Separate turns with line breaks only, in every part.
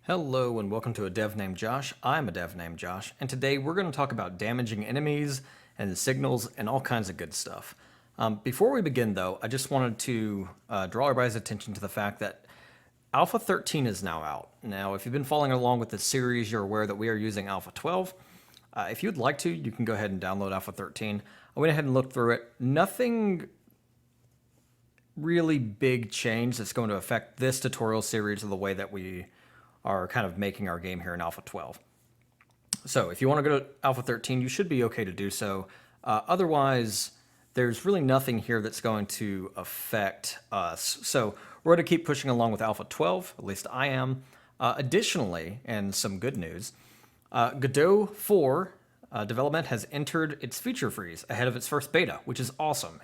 Hello and welcome to A Dev Named Josh. I'm a dev named Josh, and today we're going to talk about damaging enemies and signals and all kinds of good stuff. Before we begin though, I just wanted to draw everybody's attention to the fact that Alpha 13 is now out. Now, if you've been following along with this series, you're aware that we are using Alpha 12. If you'd like to, you can go ahead and download Alpha 13. I went ahead and looked through it. Nothing really big change that's going to affect this tutorial series or the way that we are kind of making our game here in Alpha 12. So if you want to go to Alpha 13, you should be okay to do so. Otherwise, there's really nothing here that's going to affect us. So we're going to keep pushing along with Alpha 12, at least I am. Additionally, and some good news, Godot 4 development has entered its feature freeze ahead of its first beta, which is awesome.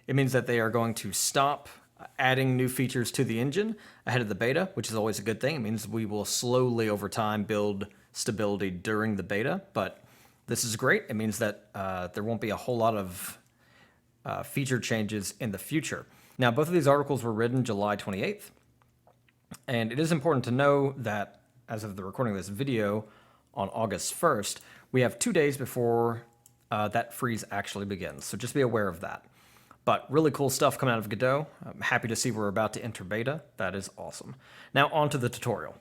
It means that they are going to stop adding new features to the engine ahead of the beta, which is always a good thing. It means we will slowly over time build stability during the beta, but this is great. It means that there won't be a whole lot of feature changes in the future. Now, both of these articles were written July 28th, and it is important to know that as of the recording of this video on August 1st, we have 2 days before that freeze actually begins. So just be aware of that. But really cool stuff coming out of Godot. I'm happy to see we're about to enter beta. That is awesome. Now on to the tutorial.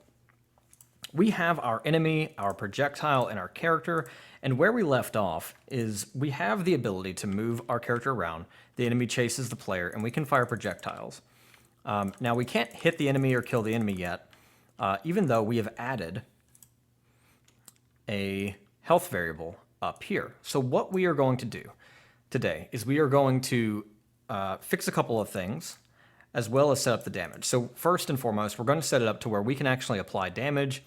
We have our enemy, our projectile, and our character, and where we left off is we have the ability to move our character around. The enemy chases the player, and we can fire projectiles. Now we can't hit the enemy or kill the enemy yet, even though we have added a health variable up here. So what we are going to do today is we are going to fix a couple of things, as well as set up the damage. So first and foremost, we're going to set it up to where we can actually apply damage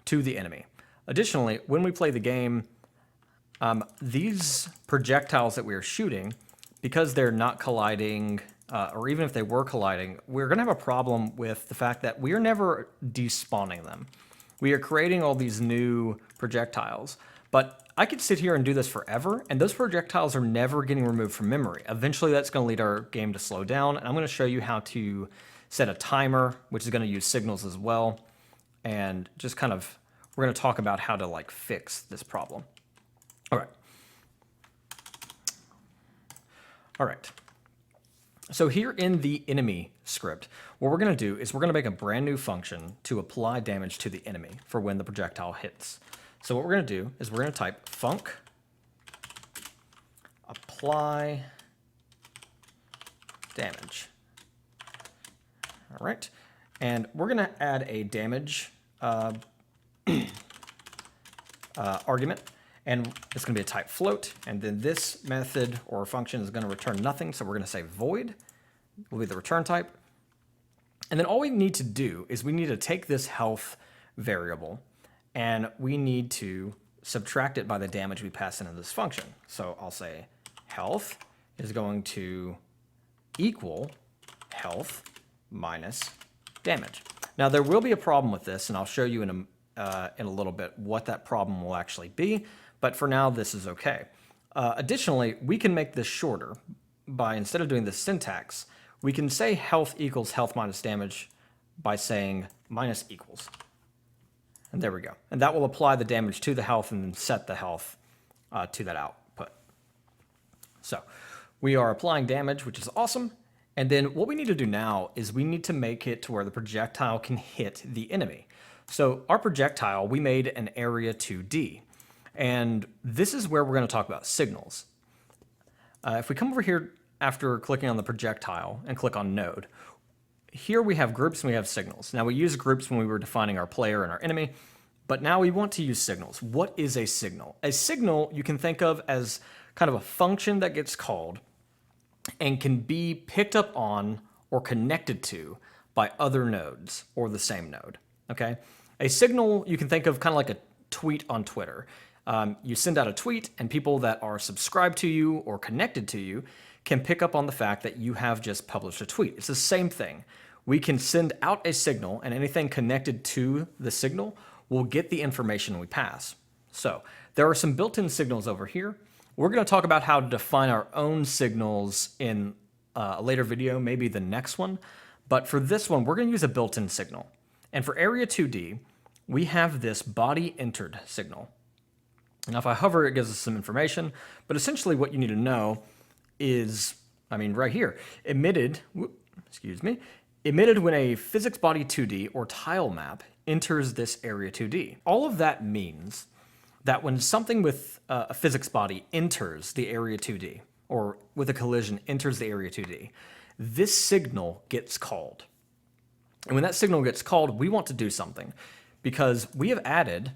to the enemy. Additionally, when we play the game, these projectiles that we are shooting, because they're not colliding, or even if they were colliding, we're going to have a problem with the fact that we are never despawning them. We are creating all these new projectiles, but I could sit here and do this forever, and those projectiles are never getting removed from memory. Eventually, that's going to lead our game to slow down, and I'm going to show you how to set a timer, which is going to use signals as well, and just kind of, we're going to talk about how to like fix this problem. All right. So here in the enemy script, what we're going to do is we're going to make a brand new function to apply damage to the enemy for when the projectile hits. So what we're going to do is we're going to type func apply damage. All right. And we're going to add a damage argument, and it's going to be a type float. And then this method or function is going to return nothing. So we're going to say void will be the return type. And then all we need to do is we need to take this health variable and we need to subtract it by the damage we pass into this function. So I'll say health is going to equal health minus damage. Now there will be a problem with this, and I'll show you in a little bit what that problem will actually be, but for now this is okay. Additionally, we can make this shorter by, instead of doing the syntax, we can say health equals health minus damage by saying minus equals. And there we go. And that will apply the damage to the health and then set the health to that output. So we are applying damage, which is awesome. And then what we need to do now is we need to make it to where the projectile can hit the enemy. So our projectile, we made an area 2D. And this is where we're going to talk about signals. If we come over here after clicking on the projectile and click on node, here we have groups and we have signals. Now we used groups when we were defining our player and our enemy, but now we want to use signals. What is a signal? A signal you can think of as kind of a function that gets called and can be picked up on or connected to by other nodes or the same node, okay? A signal you can think of kind of like a tweet on Twitter. You send out a tweet and people that are subscribed to you or connected to you can pick up on the fact that you have just published a tweet. It's the same thing. We can send out a signal, and anything connected to the signal will get the information we pass. So there are some built-in signals over here. We're going to talk about how to define our own signals in a later video, maybe the next one. But for this one, we're going to use a built-in signal. And for Area 2D, we have this body entered signal. Now, if I hover, it gives us some information, but essentially what you need to know is, right here, emitted when a physics body 2D or tile map enters this area 2D. All of that means that when something with a physics body enters the area 2D, or with a collision enters the area 2D, this signal gets called. And when that signal gets called, we want to do something, because we have added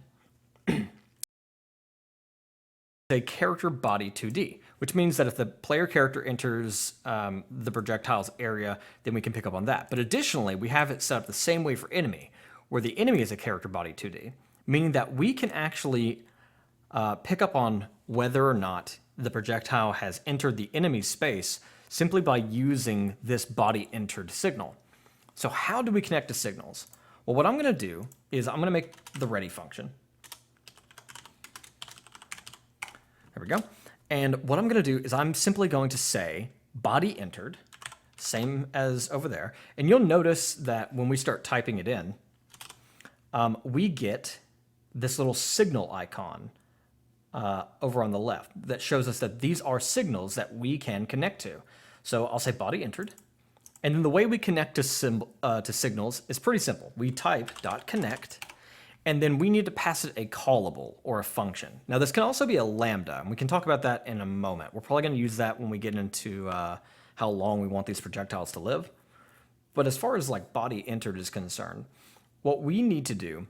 a character body 2D, which means that if the player character enters the projectile's area, then we can pick up on that. But additionally, we have it set up the same way for enemy, where the enemy is a character body 2D, meaning that we can actually pick up on whether or not the projectile has entered the enemy's space simply by using this body entered signal. So how do we connect to signals? Well, what I'm going to do is I'm going to make the ready function. There we go. And what I'm going to do is I'm simply going to say body entered, same as over there. And you'll notice that when we start typing it in, we get this little signal icon over on the left that shows us that these are signals that we can connect to. So I'll say body entered. And then the way we connect to signals is pretty simple. We type .connect, and then we need to pass it a callable or a function. Now this can also be a lambda, and we can talk about that in a moment. We're probably going to use that when we get into how long we want these projectiles to live. But as far as like body entered is concerned, what we need to do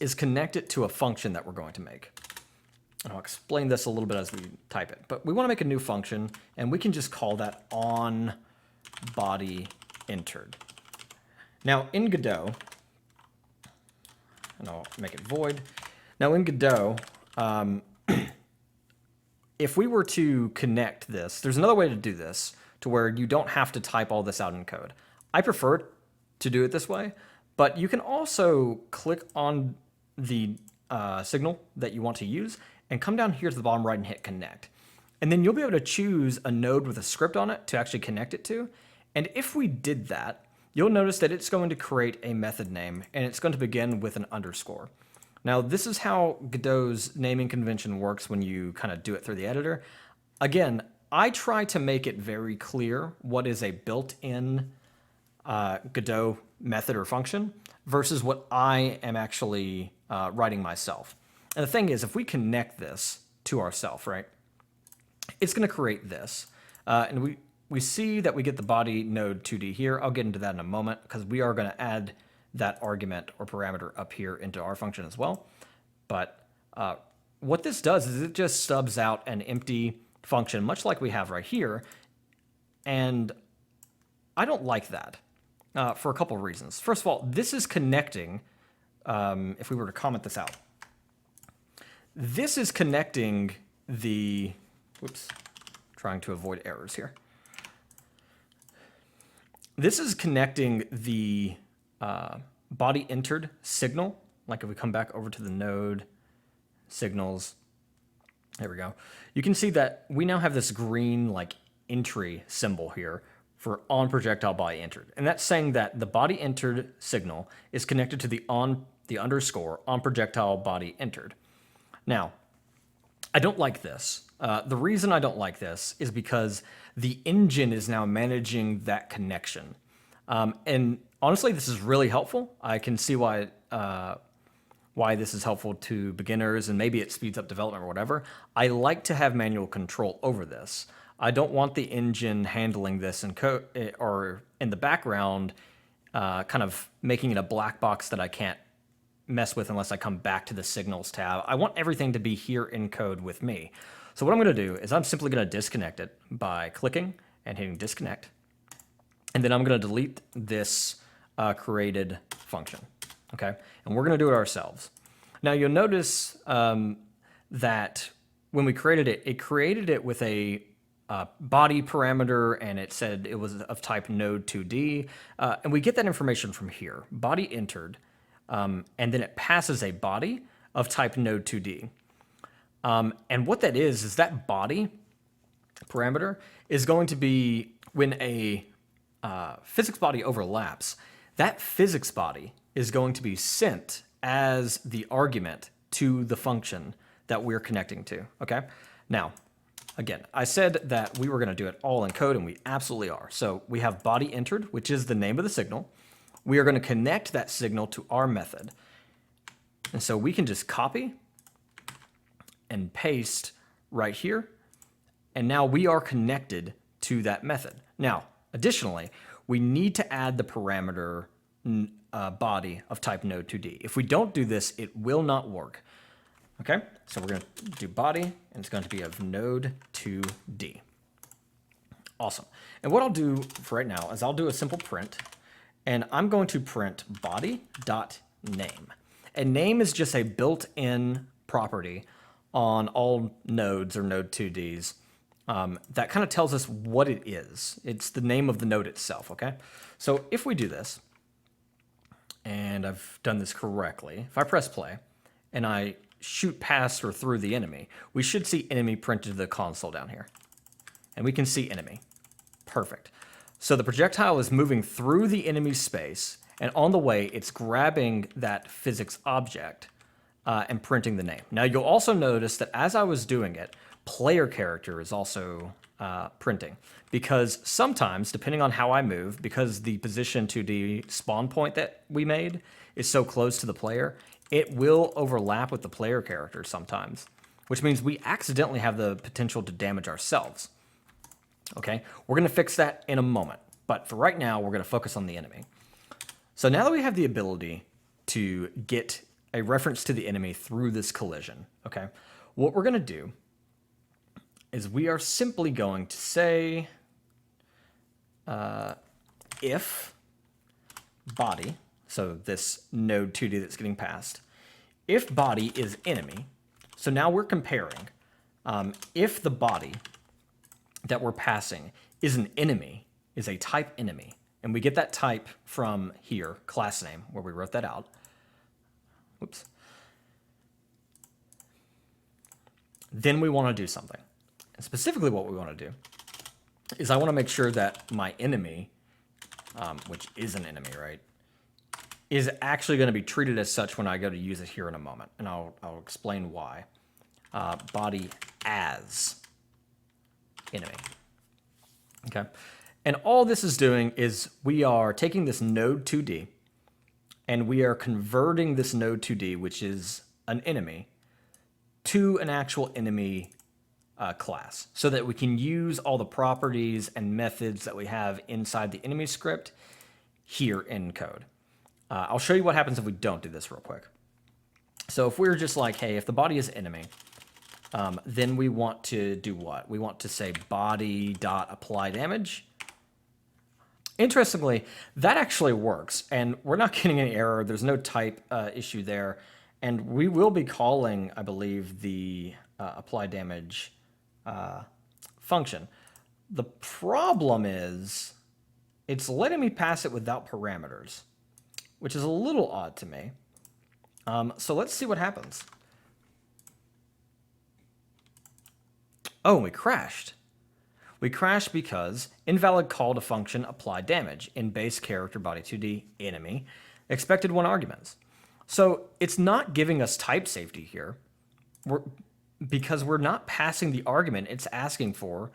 is connect it to a function that we're going to make. And I'll explain this a little bit as we type it. But we want to make a new function, and we can just call that on body entered. Now in Godot, and I'll make it void. Now in Godot, if we were to connect this, there's another way to do this to where you don't have to type all this out in code. I prefer to do it this way, but you can also click on the signal that you want to use and come down here to the bottom right and hit connect. And then you'll be able to choose a node with a script on it to actually connect it to. And if we did that, you'll notice that it's going to create a method name, and it's going to begin with an underscore. Now, this is how Godot's naming convention works when you kind of do it through the editor. Again, I try to make it very clear what is a built-in Godot method or function versus what I am actually writing myself. And the thing is, if we connect this to ourselves, right, it's going to create this. And we see that we get the body node 2D here. I'll get into that in a moment because we are going to add that argument or parameter up here into our function as well. But what this does is it just stubs out an empty function, much like we have right here. And I don't like that for a couple of reasons. First of all, this is connecting, if we were to comment this out, this is connecting the, whoops, trying to avoid errors here. This is connecting the body entered signal. Like if we come back over to the node signals, there we go. You can see that we now have this green like entry symbol here for on projectile body entered. And that's saying that the body entered signal is connected to the underscore on projectile body entered. Now, I don't like this. The reason I don't like this is because the engine is now managing that connection. And honestly, this is really helpful. I can see why this is helpful to beginners, and maybe it speeds up development or whatever. I like to have manual control over this. I don't want the engine handling this in code or in the background, kind of making it a black box that I can't mess with unless I come back to the signals tab. I want everything to be here in code with me. So what I'm going to do is I'm simply going to disconnect it by clicking and hitting disconnect. And then I'm going to delete this created function. Okay, and we're going to do it ourselves. Now you'll notice that when we created it, it created it with a body parameter, and it said it was of type node 2D. And we get that information from here, body entered. And then it passes a body of type node 2D. And what that is that body parameter is going to be when a physics body overlaps, that physics body is going to be sent as the argument to the function that we're connecting to, okay? Now, again, I said that we were going to do it all in code, and we absolutely are. So we have body entered, which is the name of the signal. We are going to connect that signal to our method. And so we can just copy and paste right here. And now we are connected to that method. Now, additionally, we need to add the parameter body of type node2d. If we don't do this, it will not work. Okay, so we're going to do body, and it's going to be of node2d. Awesome. And what I'll do for right now is I'll do a simple print, and I'm going to print body.name. And name is just a built-in property on all nodes or node2ds that kind of tells us what it is. It's the name of the node itself, okay? So if we do this, and I've done this correctly, if I press play, and I shoot past or through the enemy, we should see enemy printed to the console down here. And we can see enemy. Perfect. So the projectile is moving through the enemy space, and on the way, it's grabbing that physics object and printing the name. Now, you'll also notice that as I was doing it, player character is also printing, because sometimes, depending on how I move, because the position to the spawn point that we made is so close to the player, it will overlap with the player character sometimes, which means we accidentally have the potential to damage ourselves. Okay, we're going to fix that in a moment, but for right now, we're going to focus on the enemy. So now that we have the ability to get a reference to the enemy through this collision, okay, what we're going to do is we are simply going to say if body, so this node 2D that's getting passed, if body is enemy, so now we're comparing if the body that we're passing is an enemy, is a type enemy, and we get that type from here, class name, where we wrote that out. Whoops. Then we want to do something. And specifically what we want to do is I want to make sure that my enemy, which is an enemy, right, is actually going to be treated as such when I go to use it here in a moment. And I'll explain why. Body as enemy. Okay. And all this is doing is we are taking this node 2D and we are converting this node 2D, which is an enemy, to an actual enemy class, so that we can use all the properties and methods that we have inside the enemy script here in code. I'll show you what happens if we don't do this real quick. So if we're just like, hey, if the body is enemy, then we want to do what? We want to say body.apply damage. Interestingly, that actually works, and we're not getting any error. There's no type issue there, and we will be calling, I believe, the apply damage function. The problem is it's letting me pass it without parameters, which is a little odd to me. So let's see what happens. Oh, we crashed. We crashed because invalid call to function apply damage in base character body 2D enemy expected 1 arguments. So it's not giving us type safety here because we're not passing the argument it's asking for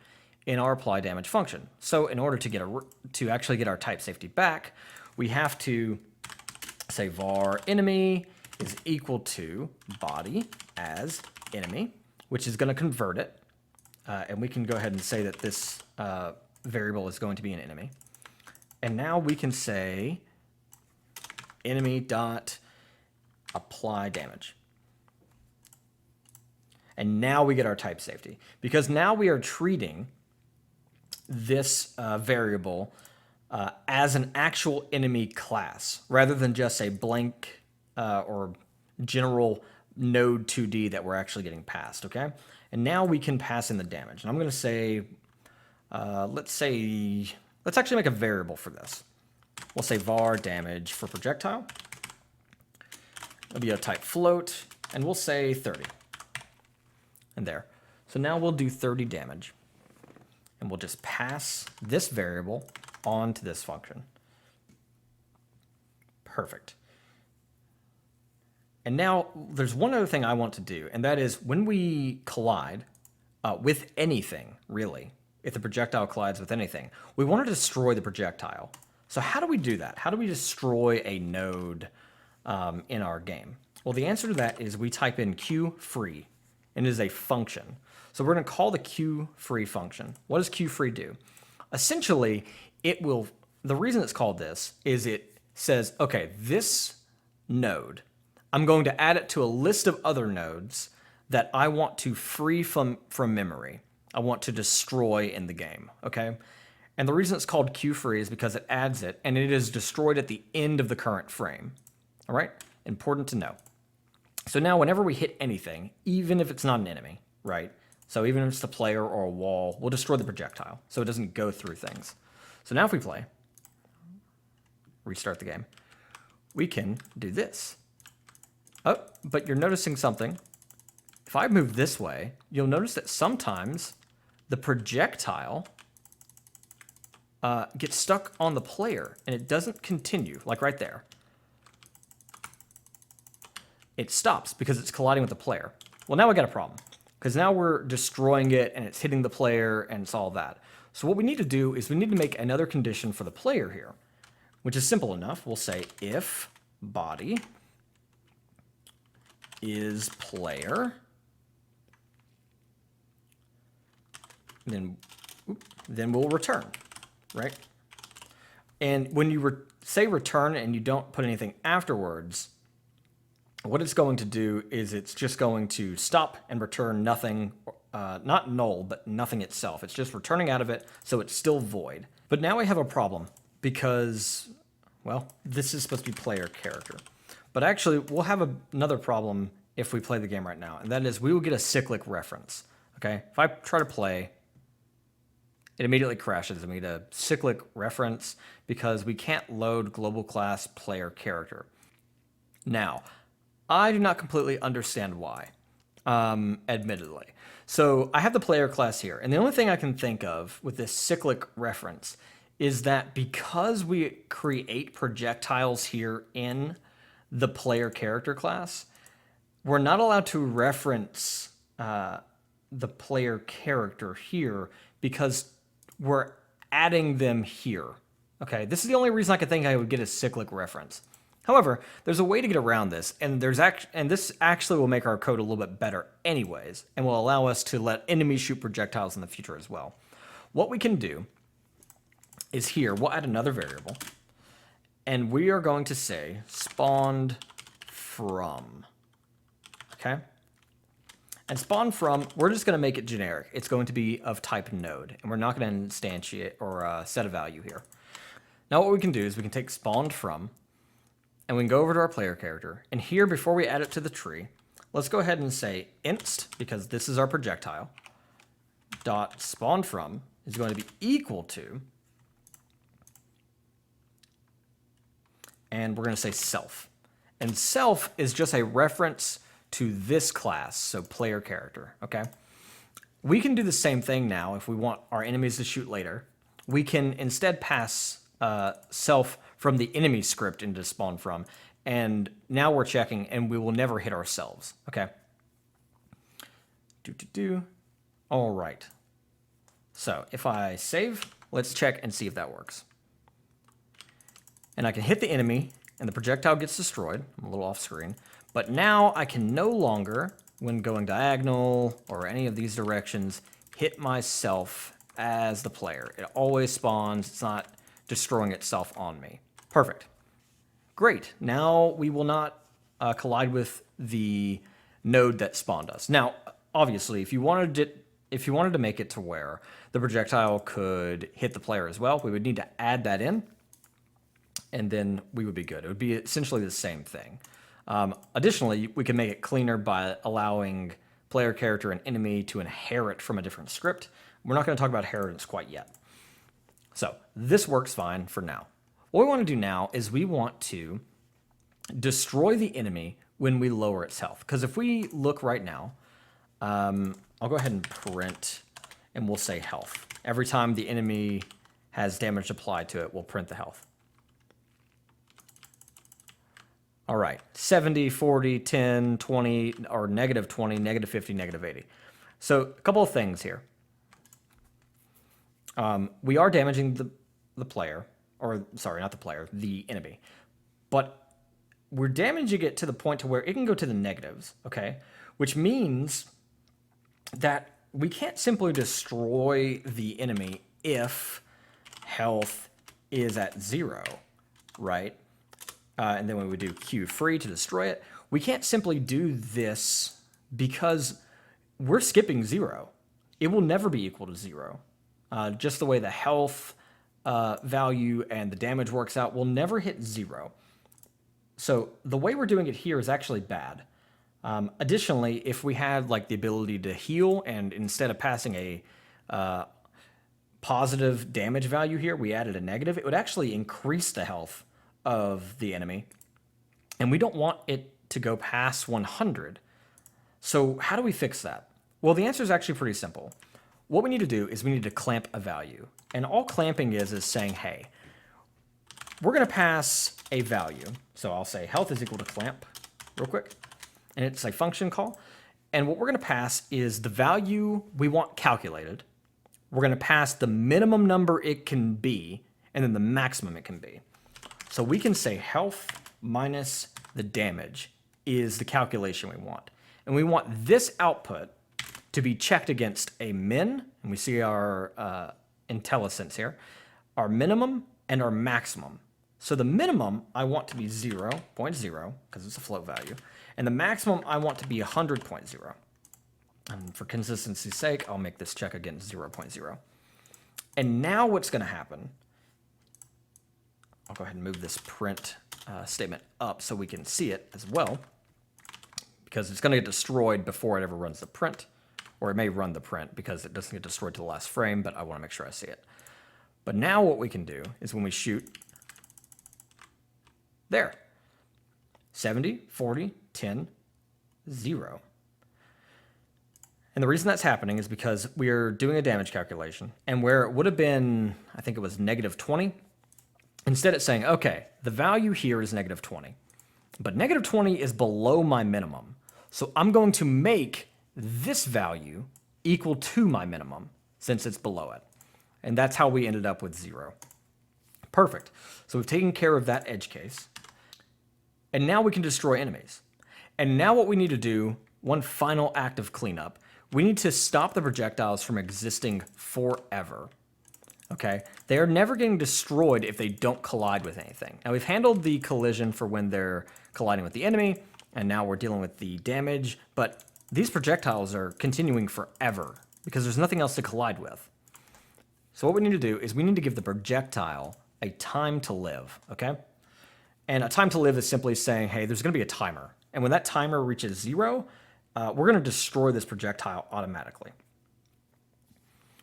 in our apply damage function. So in order to actually get our type safety back, we have to say var enemy is equal to body as enemy, which is going to convert it. And we can go ahead and say that this variable is going to be an enemy. And now we can say enemy dot apply damage. And now we get our type safety, because now we are treating this variable as an actual enemy class rather than just a blank or general node 2D that we're actually getting passed, okay? And now we can pass in the damage. And I'm going to say, let's actually make a variable for this. We'll say var damage for projectile. It'll be a type float, and we'll say 30. And there. So now we'll do 30 damage. And we'll just pass this variable on to this function. Perfect. And now there's one other thing I want to do, and that is when we collide with anything, really, if the projectile collides with anything, we want to destroy the projectile. So how do we do that? How do we destroy a node in our game? Well, the answer to that is we type in qFree, and it is a function. So we're going to call the qFree function. What does qFree do? Essentially, it will, the reason it's called this is it says, okay, this node, I'm going to add it to a list of other nodes that I want to free from memory. I want to destroy in the game, okay? And the reason it's called qFree is because it adds it, and it is destroyed at the end of the current frame, all right? Important to know. So now whenever we hit anything, even if it's not an enemy, right? So even if it's the player or a wall, we'll destroy the projectile so it doesn't go through things. So now if we play, restart the game, we can do this. Oh, but you're noticing something. If I move this way, you'll notice that sometimes the projectile gets stuck on the player and it doesn't continue, like right there. It stops because it's colliding with the player. Well, now we got a problem because now we're destroying it and it's hitting the player and it's all that. So what we need to do is we need to make another condition for the player here, which is simple enough. We'll say if body is player, then we'll return, right? And when you say return and you don't put anything afterwards, what it's going to do is it's just going to stop and return nothing, not null, but nothing itself. It's just returning out of it, so it's still void. But now we have a problem because, well, this is supposed to be player character. But actually, we'll have another problem if we play the game right now, and that is we will get a cyclic reference, okay? If I try to play, it immediately crashes and we get a cyclic reference because we can't load global class player character. Now, I do not completely understand why, admittedly. So I have the player class here, and the only thing I can think of with this cyclic reference is that because we create projectiles here in the player character class, we're not allowed to reference the player character here because we're adding them here. Okay, this is the only reason I could think I would get a cyclic reference. However, there's a way to get around this, and this actually will make our code a little bit better anyways, and will allow us to let enemies shoot projectiles in the future as well. What we can do is here, we'll add another variable, and we are going to say spawned from, okay? And spawn from, we're just gonna make it generic. It's going to be of type node, and we're not gonna instantiate or set a value here. Now what we can do is we can take spawned from, and we can go over to our player character. And here, before we add it to the tree, let's go ahead and say inst, because this is our projectile, dot spawn from is going to be equal to, and we're going to say self. And self is just a reference to this class, so player character, okay? We can do the same thing now if we want our enemies to shoot later. We can instead pass self from the enemy script into spawn from, and now we're checking and we will never hit ourselves, okay? All right. So if I save, let's check and see if that works. And I can hit the enemy and the projectile gets destroyed. I'm a little off screen, but now I can no longer, when going diagonal or any of these directions, hit myself as the player. It always spawns, it's not destroying itself on me. Perfect. Great. Now we will not collide with the node that spawned us. Now, obviously, if you wanted to make it to where the projectile could hit the player as well, we would need to add that in, and then we would be good. It would be essentially the same thing. Additionally, we can make it cleaner by allowing player character and enemy to inherit from a different script. We're not going to talk about inheritance quite yet. So this works fine for now. What we want to do now is we want to destroy the enemy when we lower its health. Because if we look right now, I'll go ahead and print, and we'll say health. Every time the enemy has damage applied to it, we'll print the health. All right, 70, 40, 10, 20, or negative 20, negative 50, negative 80. So a couple of things here. We are damaging the player, or sorry, not the player, the enemy. But we're damaging it to the point to where it can go to the negatives, okay? Which means that we can't simply destroy the enemy if health is at 0, right? And then when we do Q free to destroy it, we can't simply do this because we're skipping 0. It will never be equal to 0. Just the way the health value and the damage works out, will never hit 0. So the way we're doing it here is actually bad. Additionally, if we had like the ability to heal, and instead of passing a positive damage value here, we added a negative, it would actually increase the health of the enemy. And we don't want it to go past 100. So how do we fix that? Well, the answer is actually pretty simple. What we need to do is we need to clamp a value. And all clamping is saying, hey, we're going to pass a value. So I'll say health is equal to clamp real quick. And it's a function call. And what we're going to pass is the value we want calculated. We're going to pass the minimum number it can be, and then the maximum it can be. So we can say health minus the damage is the calculation we want. And we want this output to be checked against a min, and we see our IntelliSense here, our minimum and our maximum. So the minimum I want to be 0.0, because it's a float value, and the maximum I want to be 100.0. And for consistency's sake, I'll make this check against 0.0. And now what's going to happen, I'll go ahead and move this print statement up so we can see it as well, because it's going to get destroyed before it ever runs the print, or it may run the print because it doesn't get destroyed to the last frame, but I want to make sure I see it. But now what we can do is when we shoot, there, 70, 40, 10, 0. And the reason that's happening is because we're doing a damage calculation, and where it would have been, I think it was negative 20, instead it's saying, okay, the value here is negative 20, but negative 20 is below my minimum. So I'm going to make this value equal to my minimum since it's below it. And that's how we ended up with 0. Perfect. So we've taken care of that edge case. And now we can destroy enemies. And now what we need to do, one final act of cleanup, we need to stop the projectiles from existing forever. Okay? They are never getting destroyed if they don't collide with anything. Now we've handled the collision for when they're colliding with the enemy, and now we're dealing with the damage, but these projectiles are continuing forever because there's nothing else to collide with. So what we need to do is we need to give the projectile a time to live, okay? And a time to live is simply saying, hey, there's going to be a timer. And when that timer reaches 0, we're going to destroy this projectile automatically.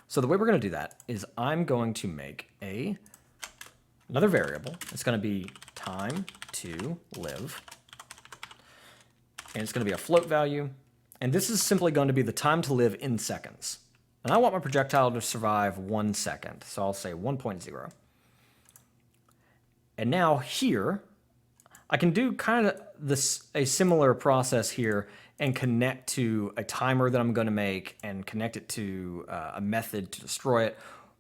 So the way we're going to do that is I'm going to make another variable. It's going to be time to live. And it's going to be a float value. And this is simply going to be the time to live in seconds. And I want my projectile to survive 1 second. So I'll say 1.0. And now here, I can do kind of a similar process here and connect to a timer that I'm going to make and connect it to a method to destroy it.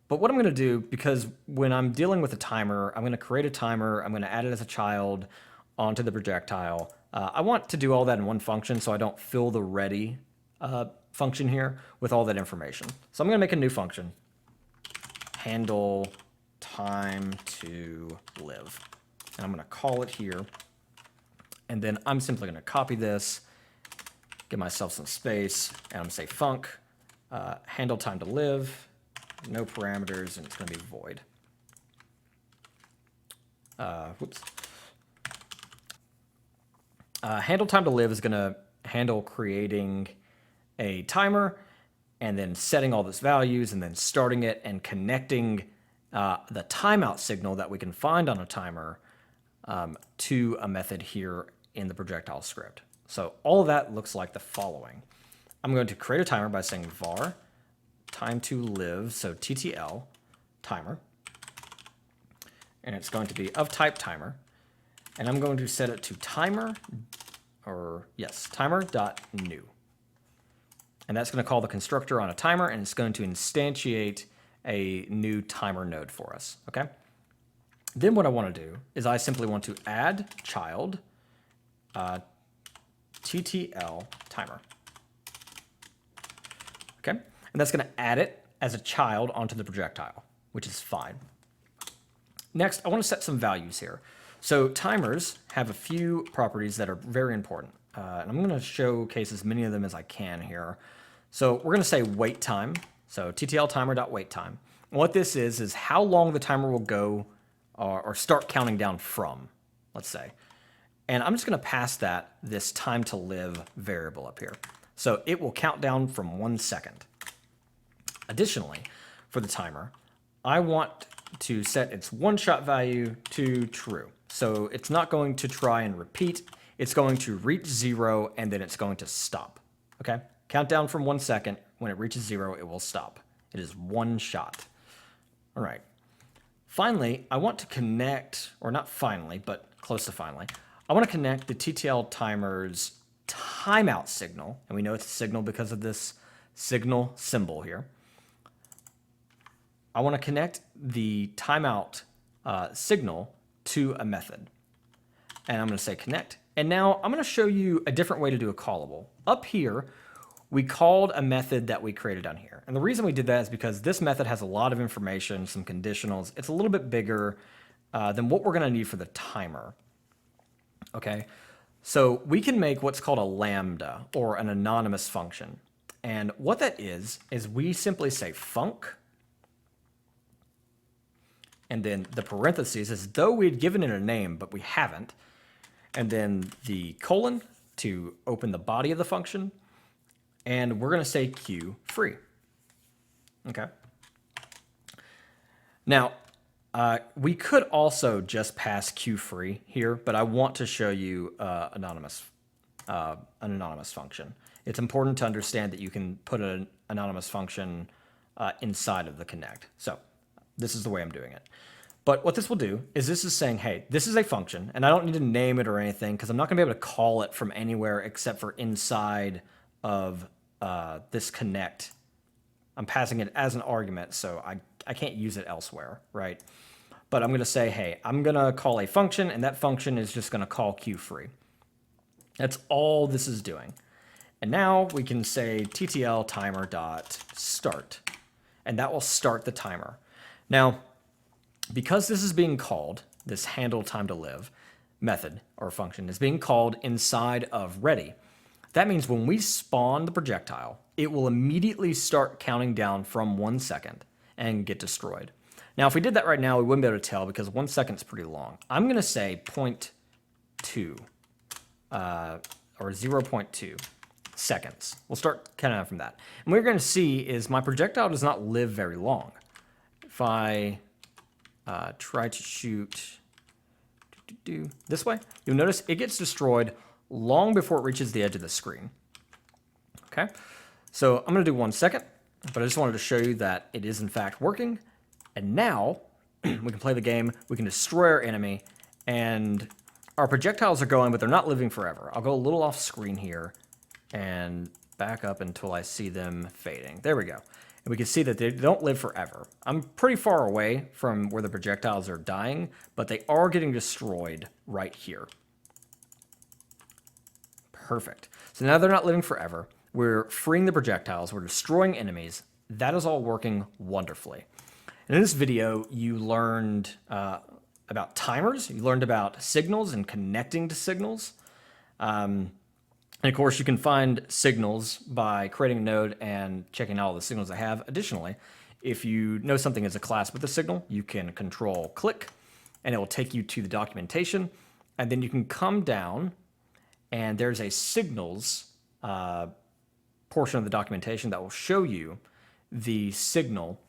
But what I'm going to do, because when I'm dealing with a timer, I'm going to create a timer, I'm going to add it as a child onto the projectile. I want to do all that in one function so I don't fill the ready function here with all that information. So I'm going to make a new function, handle time to live. And I'm going to call it here. And then I'm simply going to copy this, give myself some space, and I'm going to say func, handle time to live, no parameters, and it's going to be void. Handle time to live is going to handle creating a timer and then setting all these values and then starting it and connecting the timeout signal that we can find on a timer to a method here in the projectile script. So all of that looks like the following. I'm going to create a timer by saying var time to live, so TTL timer, and it's going to be of type timer. and I'm going to set it to timer, timer.new. And that's going to call the constructor on a timer, and it's going to instantiate a new timer node for us, okay? Then what I want to do is I simply want to add child TTL timer, okay? And that's going to add it as a child onto the projectile, which is fine. Next, I want to set some values here. So timers have a few properties that are very important. And I'm going to showcase as many of them as I can here. So we're going to say wait time. So TTL timer.wait time. And what this is how long the timer will go or start counting down from, let's say. And I'm just going to pass that this time to live variable up here. So it will count down from 1 second. Additionally, for the timer, I want to set its one-shot value to true. So it's not going to try and repeat. It's going to reach 0, and then it's going to stop. Okay? Count down from 1 second. When it reaches 0, it will stop. It is one shot. All right. Finally, I want to connect, or not finally, but close to finally, I want to connect the TTL timer's timeout signal, and we know it's a signal because of this signal symbol here. I want to connect the timeout signal to a method. And I'm going to say connect. And now I'm going to show you a different way to do a callable. Up here, we called a method that we created down here. And the reason we did that is because this method has a lot of information, some conditionals. It's a little bit bigger than what we're going to need for the timer. Okay, so we can make what's called a lambda, or an anonymous function. And what that is we simply say func, and then the parentheses as though we'd given it a name, but we haven't. And then the colon to open the body of the function. And we're going to say Q free. Okay. Now, we could also just pass Q free here, but I want to show you an anonymous function. It's important to understand that you can put an anonymous function inside of the connect. So this is the way I'm doing it. But what this will do is this is saying, hey, this is a function, and I don't need to name it or anything because I'm not going to be able to call it from anywhere except for inside of this connect. I'm passing it as an argument, so I can't use it elsewhere, right? But I'm going to say, hey, I'm going to call a function, and that function is just going to call QFree. That's all this is doing. And now we can say TTL timer.start, and that will start the timer. Now, because this is being called, this handle time to live method or function is being called inside of ready. That means when we spawn the projectile, it will immediately start counting down from 1 second and get destroyed. Now, if we did that right now, we wouldn't be able to tell because 1 second is pretty long. I'm going to say 0.2 or 0.2 seconds. We'll start counting down from that. And what you're going to see is my projectile does not live very long. If I try to shoot this way, you'll notice it gets destroyed long before it reaches the edge of the screen. Okay, so I'm going to do 1 second, but I just wanted to show you that it is in fact working. And now we can play the game, we can destroy our enemy, and our projectiles are going, but they're not living forever. I'll go a little off screen here and back up until I see them fading. There we go. And we can see that they don't live forever. I'm pretty far away from where the projectiles are dying, but they are getting destroyed right here. Perfect. So now they're not living forever. We're freeing the projectiles. We're destroying enemies. That is all working wonderfully. And in this video, you learned about timers. You learned about signals and connecting to signals. And of course, you can find signals by creating a node and checking out all the signals I have. Additionally, if you know something is a class with a signal, you can control click, and it will take you to the documentation. And then you can come down, and there's a signals portion of the documentation that will show you the signal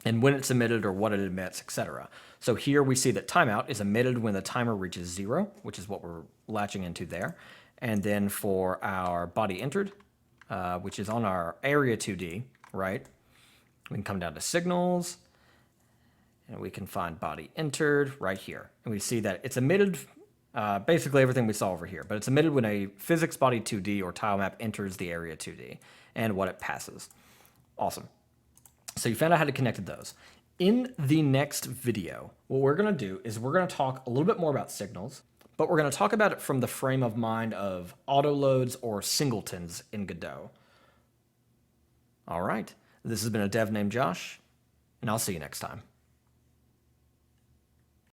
and when it's emitted or what it emits, etc. So here we see that timeout is emitted when the timer reaches 0, which is what we're latching into there. And then for our body entered, which is on our area 2D, right? We can come down to signals, and we can find body entered right here. And we see that it's emitted basically everything we saw over here, but it's emitted when a physics body 2D or tile map enters the area 2D and what it passes. Awesome. So you found out how to connect those. In the next video, what we're going to do is we're going to talk a little bit more about signals, but we're going to talk about it from the frame of mind of autoloads or singletons in Godot. All right. This has been a dev named Josh, and I'll see you next time.